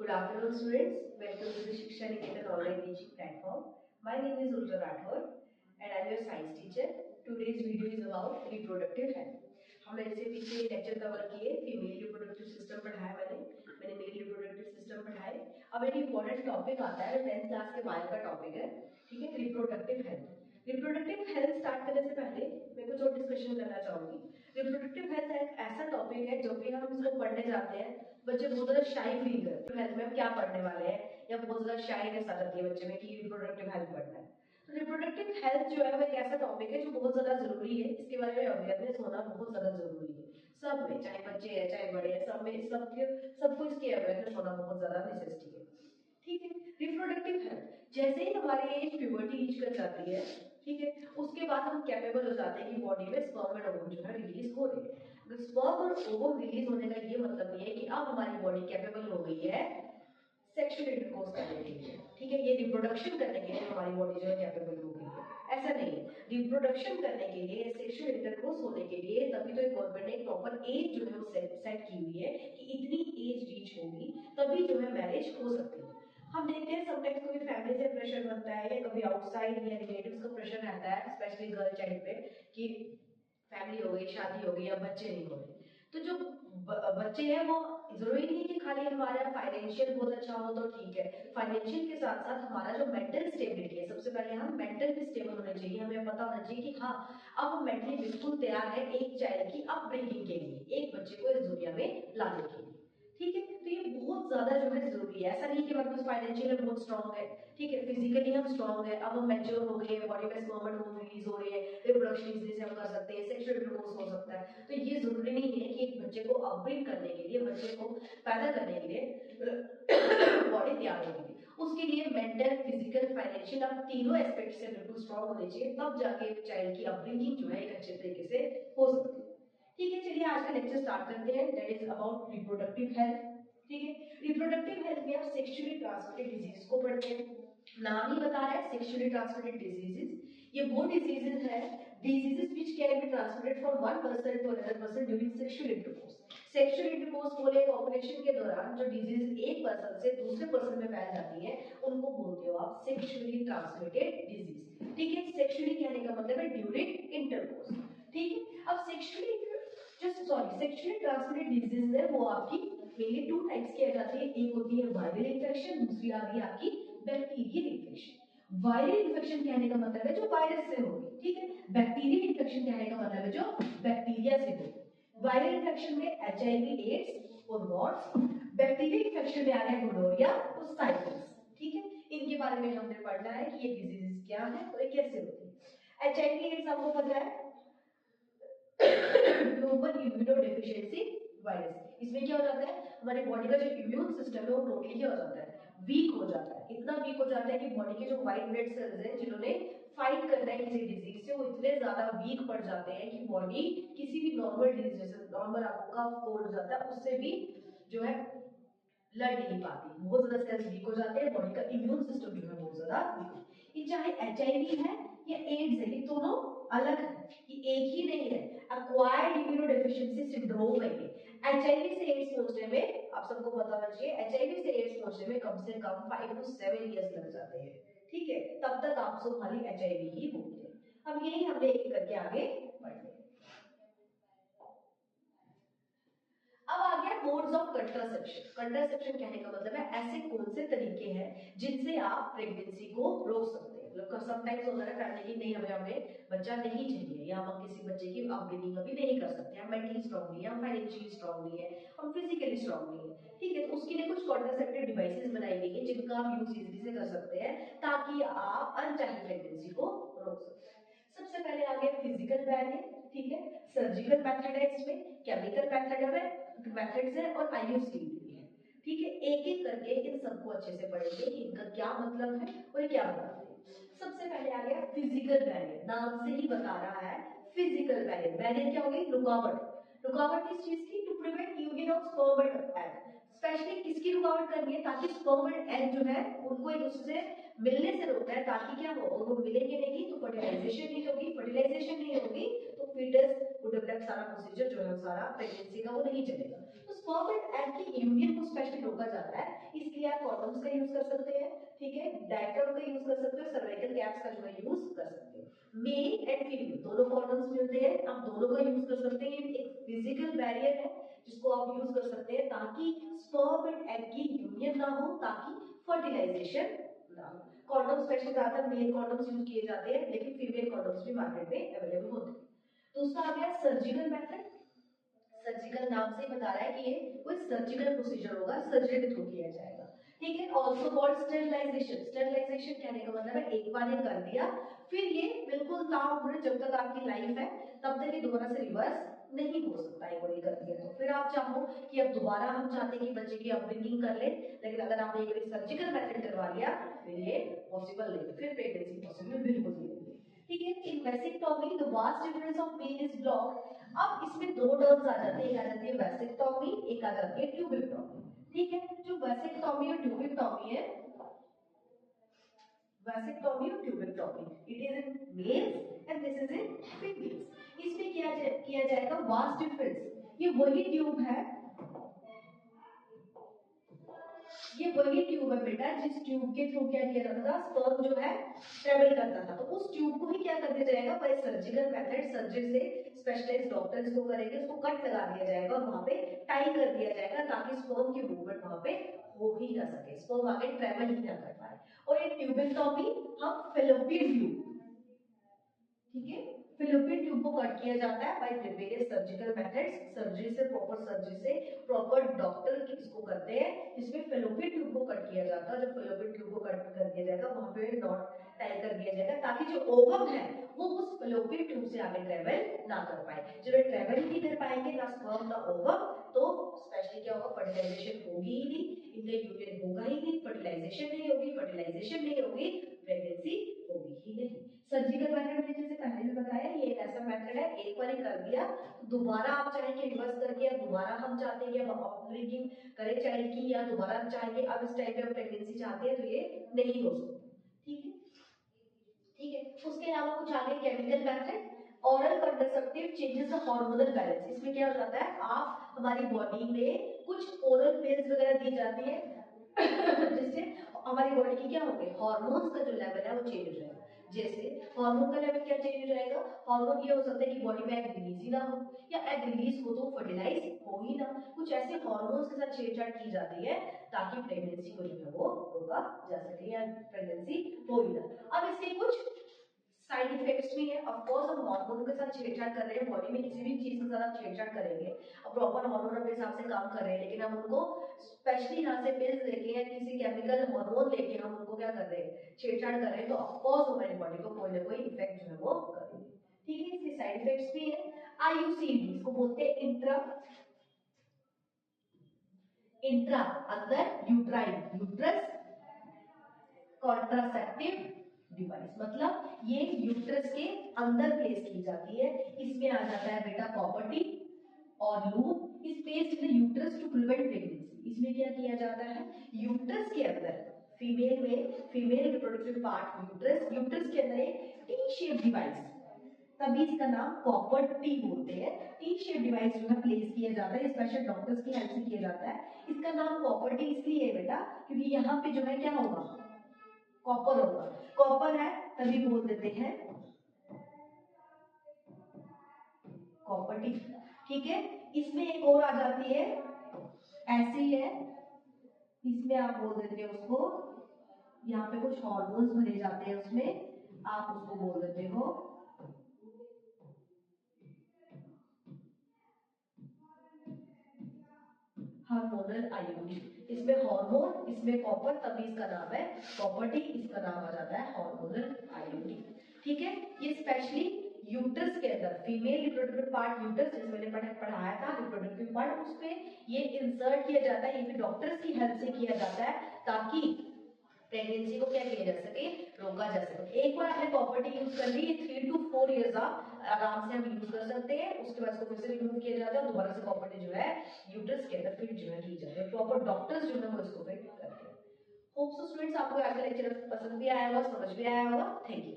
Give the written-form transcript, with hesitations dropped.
Good afternoon, students. Welcome to the Shiksha Niketan online teaching platform. My name is Ultra Rathod and I'm your science teacher. Today's video is about reproductive health. हमने जैसे पीछे lecture cover किए, female reproductive system पढ़ाया मैंने male reproductive system पढ़ाए. अब एक important topic आता है, 10th क्लास के बायो का टॉपिक है, ठीक है, reproductive health. Reproductive health start करने से पहले मैं कुछ और डिस्कशन करना चाहूंगी. रिप्रोडक्टिव हेल्थ एक ऐसा टॉपिक है जब भी हम इसको पढ़ने जाते हैं बच्चे बहुत ज्यादा शाई फील करते हैं. हेल्थ में हम क्या पढ़ने वाले हैं, या बहुत ज्यादा शाईनेस आ जाती है बच्चे में कि रिप्रोडक्टिव हेल्थ पढ़ना है. तो रिप्रोडक्टिव हेल्थ जो है वो एक ऐसा टॉपिक है जो बहुत ज्यादा जरूरी है. इसके बारे में अवेयरनेस होना बहुत ज्यादा जरूरी है सब में, चाहे बच्चे हैं चाहे बड़े हैं, सब में सबको इसकी अवेयरनेस होना बहुत ज्यादा नेसेसिटी है. ठीक है, रिप्रोडक्टिव हेल्थ जैसे ही हमारी एज प्यूबर्टी रीच कर जाती है, ठीक है, उसके बाद हम कैपेबल हो जाते हैं कि बॉडी में स्पर्म एंड ओवम जो है रिलीज हो रहे हैं. स्पर्म और ओवम रिलीज होने का ये मतलब नहीं है कि अब हमारी बॉडी कैपेबल हो गई है सेक्सुअल इंटरकोर्स करने के लिए. ठीक है, ये रिप्रोडक्शन करने के लिए हमारी बॉडी जो है कैपेबल हो गई है, ऐसा नहीं है. रिप्रोडक्शन करने के लिए, सेक्सुअल इंटरकोर्स होने के लिए तभी तो गवर्नमेंट ने प्रॉपर एज जो है वो सेट की हुई है कि इतनी एज रीच होगी तभी जो है मैरिज हो सकती है. हम देखते हैं समटाइम्स कभी फैमिली से प्रेशर बनता है या कभी आउटसाइड या रिलेटिव्स का प्रेशर रहता है, स्पेशली गर्ल चाइल्ड पे, कि फैमिली हो गई, शादी हो गई, या बच्चे नहीं हो रहे. तो जो बच्चे हैं वो जरूरी नहीं है कि खाली हमारा फाइनेंशियल बहुत अच्छा हो तो ठीक है. फाइनेंशियल के साथ साथ हमारा जो मेंटल स्टेबिलिटी है, सबसे पहले हम मेंटल भी स्टेबल होने चाहिए. हमें पता होना चाहिए कि हाँ, अब हम मेंटली बिल्कुल तैयार है एक चाइल्ड की अपब्रिंगिंग के लिए, एक बच्चे को इस दुनिया में लाने के लिए. ठीक है, तो ये बहुत ज्यादा जो है जरूरी है. ऐसा नहीं कि हमारे पास फाइनेंशियल बहुत स्ट्रांग है, ठीक है, फिजिकली हम स्ट्रांग है, अब हम मैच्योर हो गए, बॉडी में स्पर्म एंड ओवम रिलीज हो रहे हैं, रिप्रोडक्शन इजीली से हम कर सकते हैं, सेक्सुअल इंटरकोर्स हो सकता है. तो ये जरूरी नहीं है कि एक बच्चे को अपब्रिंग करने के लिए, बच्चे को पैदा करने के लिए बॉडी तैयार होगी. उसके लिए मेंटल, फिजिकल, फाइनेंशियल, अब तीनों एस्पेक्ट से बिल्कुल स्ट्रांग होने चाहिए, तब जाके चाइल्ड की अपब्रिंगिंग जो है एक अच्छे तरीके से हो सकती है. ठीक है, चलिए आज का लेक्चर स्टार्ट करते हैं. That is about reproductive health. ठीक है, रिप्रोडक्टिव हेल्थ में आप सेक्सुअली ट्रांसमिटेड डिजीज को पढ़ते हैं. नाम ही बता रहा है सेक्सुअली ट्रांसमिटेड डिजीजेस. ये वो डिजीजेस है, diseases which can be transmitted from one person to another person during sexual intercourse. Sexual intercourse बोले कॉपुलेशन के दौरान जो डिजीज एक पर्सन से दूसरे पर्सन में फैल जाती है उनको बोलते हो आप सेक्सुअली ट्रांसमिटेड डिजीज. ठीक है, सेक्सुअली कहने का मतलब है ड्यूरिंग इंटरकोर्स. ठीक है, अब सेक्सुअली ट्रांसमिटेड डिजीज है वो आपकी मेनली टू टाइप्स की आ जाती है. एक होती है वायरल इन्फेक्शन, दूसरी आ रही है आपकी बैक्टीरियल इन्फेक्शन. वायरल इन्फेक्शन कहने का मतलब है जो वायरस से होगी, ठीक है. बैक्टीरियल इन्फेक्शन कहने का मतलब है जो बैक्टीरिया से होगी. वायरल इन्फेक्शन में एचआईवी, एड्स और वॉट्स. बैक्टीरियल इन्फेक्शन में आ रहा है गोनोरिया और साइफिलिस. ठीक है, इनके बारे में हमने पढ़ना है कि ये डिजीज क्या है और ये कैसे होती है. एचआईवी एड्स आपको पता है ह्यूमन इम्यूनोडेफिशिएंसी वायरस. इसमें क्या हो जाता है, हमारी बॉडी का जो इम्यून सिस्टम है वो टोटली क्या हो जाता है, वीक हो जाता है. इतना वीक हो जाता है कि बॉडी के जो व्हाइट ब्लड सेल्स हैं जिन्होंने फाइट करना है किसी डिजीज से, वो इतने ज्यादा वीक पड़ जाते हैं कि बॉडी किसी भी नॉर्मल डिजीज, जैसे नॉर्मल आपको कफ कोल्ड हो जाता है, उससे भी जो है लड़ नहीं पाती. बहुत ज्यादा सेल्स वीक हो जाते हैं, बॉडी का इम्यून सिस्टम जो है बहुत ज्यादा वीक. ये चाहे एचआईवी है या एड्स है, ये दोनों अलग है, ये एक ही नहीं है. एक्वायर्ड इम्यूनोडेफिशिएंसी सिंड्रोम है ये. एचआईवी से एड्स पहुंचने में आप सबको पता होना चाहिए, एचआईवी से एड्स पहुंचने में कम से कम 5 to 7 इयर्स लग जाते हैं. ठीक है, तब तक आप सब खाली एचआईवी ही बोलते हैं. अब यही हमने एक करके आगे बढ़ते हैं. अब आ गया मोड्स ऑफ कंट्रासेप्शन. कंट्रासेप्शन कहने का मतलब है ऐसे कौन से तरीके हैं जिनसे आप प्रेगनेंसी को रोक सकते हैं. मतलब समटाइम्स होता है फैमिली की नहीं, हमें बच्चा नहीं चाहिए, या हम किसी बच्चे की अपब्रिंगिंग अभी नहीं कर सकते, हम मेंटली स्ट्रांग नहीं है, हम फाइनेंशियली स्ट्रांग नहीं है, हम फिजिकली स्ट्रांग नहीं है. ठीक है, तो उसके लिए कुछ कॉन्ट्रासेप्टिव डिवाइसेस बनाई गई है जिनका आप यूज इजीली से कर सकते हैं ताकि आप अनचाही प्रेगनेंसी को रोक सकते हैं. सबसे पहले आ गया फिजिकल बैरियर. ठीक है, सर्जिकल मेथड है, इसमें केमिकल मेथड्स है और आईयूसी भी है. ठीक है, एक एक करके इन सबको अच्छे से पढ़ेंगे कि इनका क्या मतलब है और क्या बताते हैं. सबसे पहले आ गया फिजिकल बैरियर. नाम से ही बता रहा है फिजिकल बैरियर. बैरियर क्या होगी, रुकावट. रुकावट किस चीज की, to prevent union of sperm and egg. Specially किसकी रुकावट करनी है, ताकि स्पर्म एंड एग जो है उनको एक दूसरे से मिलने से रोकना है, ताकि क्या हो, वो मिलेंगे नहीं तो फर्टिलाइजेशन नहीं होगी, फर्टिलाइजेशन नहीं होगी तो फीटस को डेवलप, सारा प्रोसीजर जो है सारा प्रेगनेंसी का वो नहीं चलेगा. तो स्पर्म एंड एग की यूनियन को स्पेशली रोका जाता है. इसके आप कॉन्डोम्स का यूज कर सकते हैं, ठीक है, डायफ्राम का यूज कर सकते हो, सर्वाइकल कैप्स का यूज कर सकते हो। मेल एंड फीमेल दोनों कॉन्डोम्स मिलते हैं, आप दोनों का यूज कर सकते हैं। एक फिजिकल बैरियर है जिसको आप यूज कर सकते हैं ताकि स्पर्म एंड एग की यूनियन ना हो, ताकि फर्टिलाइजेशन ना हो। कॉन्डोम स्पेशली ज्यादातर मेल कॉन्डोम्स यूज किए जाते हैं, लेकिन फीमेल कॉन्डोम्स भी मार्केट में अवेलेबल होते हैं। दूसरा आ गया सर्जिकल मेथड। सर्जिकल नाम से बता रहा है कि ये कोई सर्जिकल प्रोसीजर होगा, सर्जरी के थ्रू किया जाएगा, ठीक है। Also called sterilisation. स्टेरिलाइजेशन कहने का मतलब है एक बार ये कर दिया, फिर ये बिल्कुल काम जब तक आपकी लाइफ है तब तक ये दोबारा से रिवर्स नहीं हो सकता है। कोई कर दिया तो फिर आप चाहो कि अब दोबारा हम चाहते हैं कि बच्चे की अपब्रिंगिंग कर ले, लेकिन अगर आपने एक बार सर्जिकल मेथड करवा लिया फिर ये पॉसिबल नहीं, फिर प्रेगनेंसी पॉसिबल बिल्कुल नहीं। ठीक है, in vasectomy the vas deferens of male is blocked. अब इसमें दो टर्म्स आ जाते हैं, एक आ जाती है वेसिक्टोमी, एक आ जाती है ट्यूबिक्टोमी। ठीक है, जो वेसिक्टोमी और ट्यूबिक्टोमी है, वेसिक्टोमी और tubectomy, it is in males and this is in females. इसमें किया जाएगा वास्ट डिफरेंस। ये वही ट्यूब है, ये वही ट्यूब है बेटा जिस ट्यूब के थ्रू क्या किया जाता था, स्पर्म जो है ट्रेवल करता था। तो उस ट्यूब को ही क्या कर दिया जाएगा, बाय सर्जिकल मेथड, सर्जरी से स्पेशलाइज्ड डॉक्टर इसको करेंगे, उसको कट लगा दिया जाएगा और वहां पे टाई कर दिया जाएगा ताकि स्पर्म की मूवमेंट वहां पे हो ही ना सके, स्पर्म आगे ट्रेवल ही ना कर पाए। और एक ट्यूबिक्टोमी हम फेलोपियन ट्यूब, ठीक है, फेलोपियन ट्यूब को कट किया जाता है by various surgical methods. Surgery से, प्रॉपर सर्जरी से, प्रॉपर डॉक्टर इसको करते हैं, इसमें फेलोपियन ट्यूब को कट किया जाता है। जब फेलोपियन ट्यूब को कट कर दिया जाएगा वहां पे नॉट टाई कर दिया जाएगा ताकि जो ओवम है वो उस फेलोपियन ट्यूब से आगे ट्रेवल ना कर पाए। जब ये ट्रेवल ही नहीं कर पाएंगे ना स्पर्म ना ओवम, तो स्पेशली क्या होगा, फर्टिलाइजेशन होगी ही नहीं, इनका यूनियन होगा ही नहीं, फर्टिलाइजेशन नहीं होगी, फर्टिलाइजेशन नहीं होगी, प्रेगनेंसी होगी ही नहीं। सर्जिकल मेथड मैंने जैसे पहले भी बताया, ये एक ऐसा मेथड है, एक बार कर दिया तो दोबारा आप चाहेंगे रिवर्स करके, या दोबारा हम चाहते हैं कि अब अपब्रिंगिंग करें चाइल्ड की, या दोबारा हम चाहेंगे अब इस टाइम पे हम प्रेगनेंसी चाहते हैं, तो ये नहीं हो सकता। ठीक है, ठीक है। उसके अलावा कुछ आगे chemical method, oral contraceptive changes the hormonal balance. इसमें क्या हो जाता है, आप हमारी बॉडी में कुछ ओरल पिल्स वगैरह दी जाती है जिससे हमारी बॉडी की क्या होगी, हार्मोन्स का जो लेवल है वो चेंज हो जाएगा। जैसे हार्मोन का लेवल क्या चेंज हो जाएगा, हार्मोन ये हो सकता है कि बॉडी में एग रिलीज ही ना हो, या एग रिलीज हो तो फर्टिलाइज हो ही ना। कुछ ऐसे हार्मोन्स के साथ छेड़छाड़ की जाती है ताकि प्रेगनेंसी को जो है वो रोका जा सके या प्रेगनेंसी हो ही ना। अब इसके कुछ साइड इफेक्ट्स भी है। ऑफ कोर्स हम हार्मोन के साथ छेड़छाड़ कर रहे हैं, बॉडी में किसी भी चीज के साथ छेड़छाड़ करेंगे, अब प्रॉपर हार्मोन अपने हिसाब से काम कर रहे हैं, लेकिन हम उनको स्पेशली यहाँ से पिल्स लेके या किसी केमिकल हार्मोन लेके हम उनको क्या कर रहे हैं, छेड़छाड़ कर रहे हैं, तो ऑफ कोर्स हमारी बॉडी को कोई ना कोई इफेक्ट जो है वो करेंगे। ठीक है, इसके साइड इफेक्ट्स भी है। IUCD इसको बोलते हैं इंट्रा अंदर यूट्राइन, यूट्रस कॉन्ट्रासेप्टिव डिवाइस, मतलब ये यूट्रस के अंदर प्लेस की जाती है। इसमें आ जाता है बेटा कॉपर टी और loop is placed in the uterus to prevent pregnancy. इसमें क्या किया जाता है, यूट्रस के अंदर फीमेल में, female reproductive part uterus, uterus के अंदर एक टी शेप डिवाइस, तभी इसका नाम कॉपर टी बोलते हैं। टी शेप डिवाइस जो है प्लेस किया जाता है, स्पेशल डॉक्टर्स की हेल्प से किया जाता है। इसका नाम कॉपर टी इसलिए है बेटा क्योंकि यहाँ पे जो है क्या होगा, कॉपर होगा, कॉपर है तभी बोल देते हैं कॉपर टी। ठीक है, इसमें एक और आ जाती है, ऐसी है, इसमें आप बोल देते हो उसको, यहाँ पे कुछ हॉर्मोन्स भरे जाते हैं उसमें, आप उसको बोल देते हो हार्मोनल आयोडीन। इसमें हार्मोन, इसमें कॉपर, तभी इसका नाम है कॉपर टी, इसका नाम आ जाता है हार्मोनल आयोडीन। ठीक है, ये स्पेशली यूट्रस के अंदर फीमेल रिप्रोडक्टिव पार्ट यूट्रस, जिसमें मैंने पढ़ाया था रिप्रोडक्टिव पार्ट, उसमें ये इंसर्ट किया जाता है। ये भी डॉक्टर्स की हेल्प से किया जाता है ताकि प्रेगनेंसी को क्या किया जा सके, रोका जा सके। एक बार आपने कॉपर टी यूज कर ली, 3 to 4 इयर्स आप आराम से हम यूज कर सकते हैं। उसके बाद इसको फिर से रिमूव किया जाता है, दोबारा से कॉपर टी जो है यूट्रस के अंदर फिट जो है की जाती है, प्रॉपर डॉक्टर्स जो है वो इसको फिट करते हैं। होप सो स्टूडेंट्स आपको आज का लेक्चर पसंद भी आया होगा, समझ भी आया होगा। Thank you.